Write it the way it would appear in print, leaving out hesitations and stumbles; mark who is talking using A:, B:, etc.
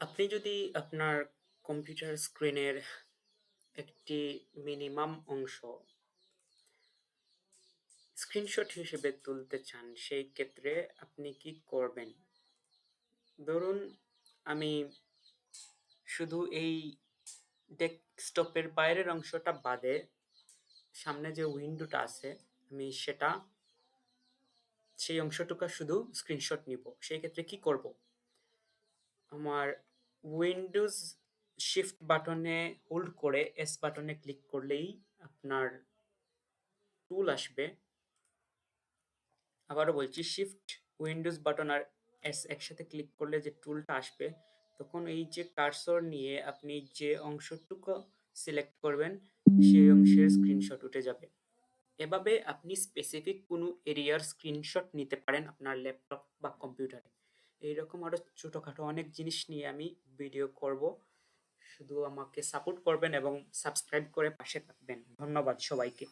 A: আপনি যদি আপনার কম্পিউটার স্ক্রিনের একটি মিনিমাম অংশ স্ক্রিনশট হিসেবে তুলতে চান, সেই ক্ষেত্রে আপনি কি করবেন? ধরুন আমি শুধু এই ডেস্কটপের বাইরের অংশটা বাদে সামনে যে উইন্ডোটা আছে আমি সেই অংশটুকু শুধু স্ক্রিনশট নিব। সেই ক্ষেত্রে কি করব? আমার উইন্ডোজ শিফট বাটনে হোল্ড করে এস বাটনে ক্লিক করলেই আপনার টুল আসবে। আবারও বলছি, শিফট উইন্ডোজ বাটন আর এস একসাথে ক্লিক করলে যে টুলটা আসবে, তখন এই যে কার্সর নিয়ে আপনি যে অংশটুকু সিলেক্ট করবেন সেই অংশের স্ক্রিনশট উঠে যাবে। এভাবে আপনি স্পেসিফিক কোনো এরিয়ার স্ক্রিনশট নিতে পারেন আপনার ল্যাপটপ বা কম্পিউটারে। এইরকম আরও ছোটোখাটো অনেক জিনিস নিয়ে আমি ভিডিও করব। শুধু আমাকে সাপোর্ট করবেন এবং সাবস্ক্রাইব করে পাশে থাকবেন। ধন্যবাদ সবাইকে।